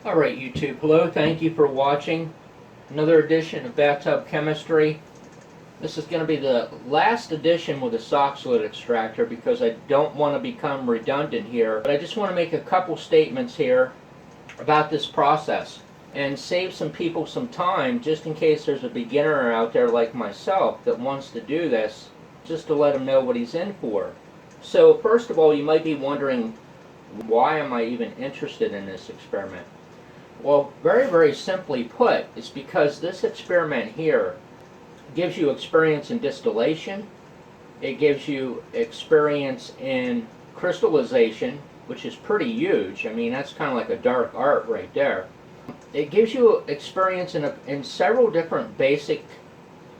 Alright YouTube, hello, thank you for watching another edition of Bathtub Chemistry. This is going to be the last edition with a sock slit extractor because I don't want to become redundant here, but I just want to make a couple statements here about this process and save some people some time just in case there's a beginner out there like myself that wants to do this, just to let them know what he's in for. So first of all, you might be wondering, why am I even interested in this experiment? Well, very simply put, it's because this experiment here gives you experience in distillation, it gives you experience in crystallization, which is pretty huge. I mean, that's kind of like a dark art right there. It gives you experience in several different basic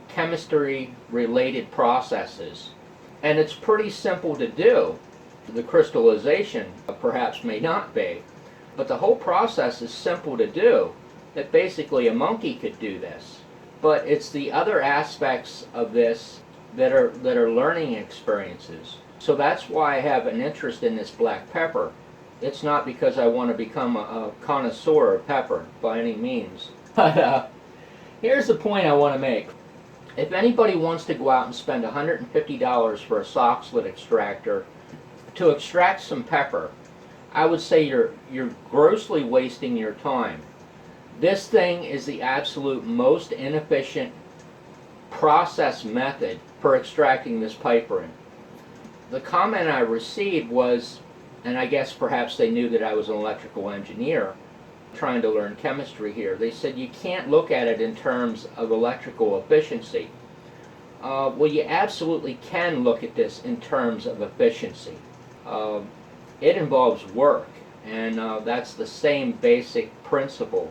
chemistry-related processes, and it's pretty simple to do. The crystallization perhaps may not be. But the whole process is simple to do, that basically a monkey could do this. But it's the other aspects of this that are learning experiences. So that's why I have an interest in this black pepper. It's not because I want to become a connoisseur of pepper by any means. But here's the point I want to make. If anybody wants to go out and spend $150 for a sock slit extractor to extract some pepper, I would say you're grossly wasting your time. This thing is the absolute most inefficient process method for extracting this piperine. The comment I received was, and I guess perhaps they knew that I was an electrical engineer trying to learn chemistry here, they said you can't look at it in terms of electrical efficiency. Well, you absolutely can look at this in terms of efficiency. It involves work, and that's the same basic principle.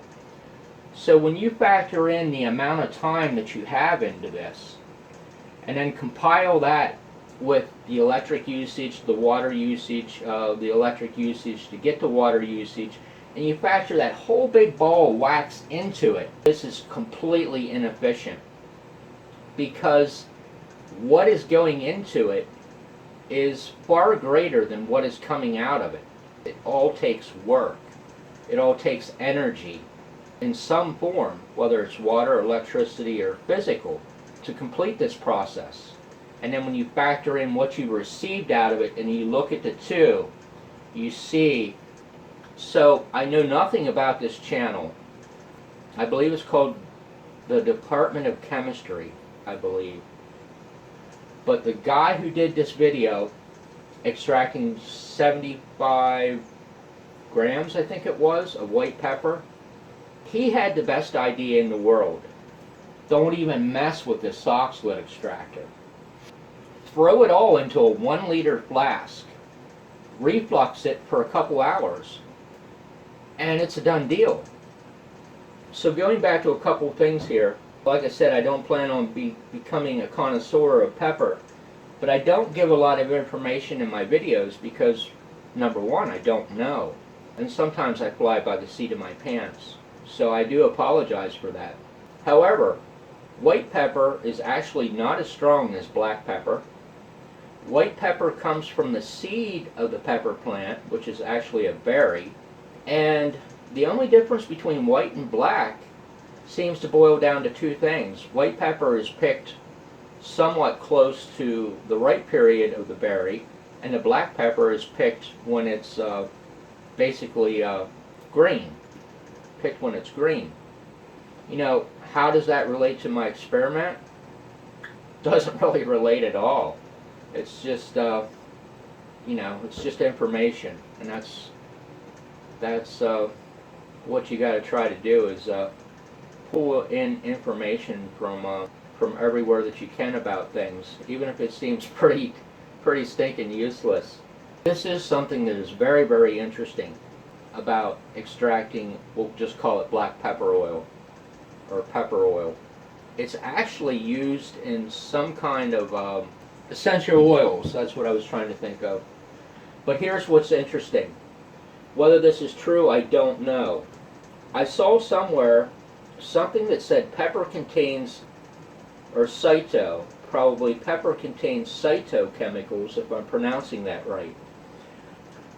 So when you factor in the amount of time that you have into this, and then compile that with the electric usage, the water usage, the electric usage to get the water usage, and you factor that whole big ball of wax into it, this is completely inefficient, because what is going into it is far greater than what is coming out of it. It all takes work. It all takes energy in some form, whether it's water, electricity, or physical, to complete this process. And then when you factor in what you received out of it and you look at the two, you see. So I know nothing about this channel. I believe it's called the Department of Chemistry, I believe. But the guy who did this video, extracting 75 grams, I think it was, of white pepper, he had the best idea in the world. Don't even mess with this sock slit extractor. Throw it all into a 1-liter flask, reflux it for a couple hours, and it's a done deal. So going back to a couple things here, like I said, I don't plan on becoming a connoisseur of pepper, but I don't give a lot of information in my videos because, number one, I don't know, and sometimes I fly by the seat of my pants, so I do apologize for that. However, white pepper is actually not as strong as black pepper. White pepper comes from the seed of the pepper plant, which is actually a berry, and the only difference between white and black seems to boil down to two things. White pepper is picked somewhat close to the ripe period of the berry, and the black pepper is picked when it's basically green. Picked when it's green. You know, how does that relate to my experiment? Doesn't really relate at all. It's just, you know, it's just information, and that's what you got to try to do is pull in information from everywhere that you can about things, even if it seems pretty stinking useless. This is something that is very interesting about extracting, we'll just call it black pepper oil, or pepper oil. It's actually used in some kind of essential oils, that's what I was trying to think of. But here's what's interesting. Whether this is true, I don't know. I saw somewhere something that said pepper contains, or cyto, probably pepper contains cytochemicals, if I'm pronouncing that right.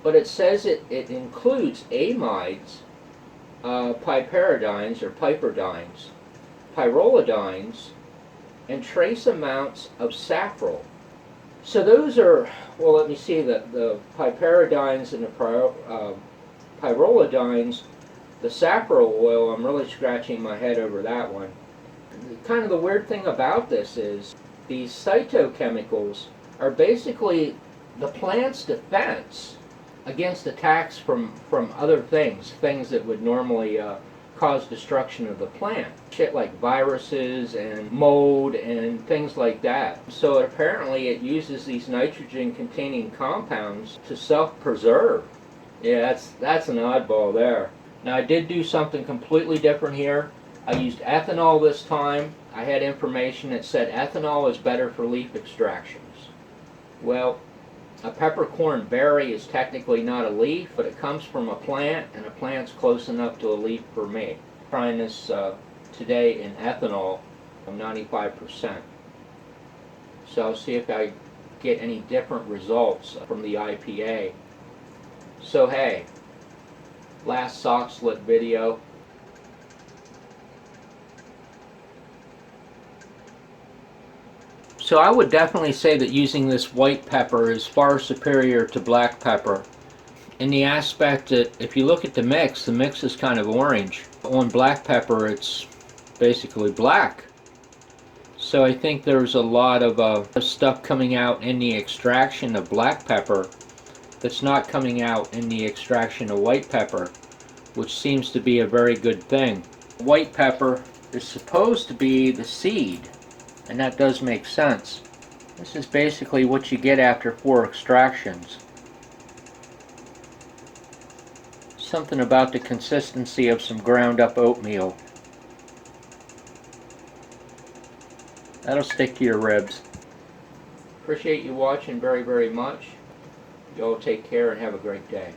But it says it includes amides, piperidines or piperidines, pyrrolidines, and trace amounts of safrole. So those are, well, let me see, the piperidines and the pyrrolidines, the safrole oil, I'm really scratching my head over that one. Kind of the weird thing about this is these phytochemicals are basically the plant's defense against attacks from other things that would normally cause destruction of the plant. Shit like viruses and mold and things like that. So apparently it uses these nitrogen-containing compounds to self-preserve. Yeah, that's an oddball there. Now I did do something completely different here. I used ethanol this time. I had information that said ethanol is better for leaf extractions. Well, a peppercorn berry is technically not a leaf, but it comes from a plant, and a plant's close enough to a leaf for me. I'm trying this today in ethanol, 95%. So I'll see if I get any different results from the IPA. So hey, last sock slit video. So I would definitely say that using this white pepper is far superior to black pepper in the aspect that if you look at the mix is kind of orange. On black pepper it's basically black. So I think there's a lot of stuff coming out in the extraction of black pepper that's not coming out in the extraction of white pepper, which seems to be a very good thing. White pepper is supposed to be the seed, and that does make sense. This is basically what you get after 4 extractions. Something about the consistency of some ground up oatmeal. That'll stick to your ribs. Appreciate you watching very, very much. You all take care and have a great day.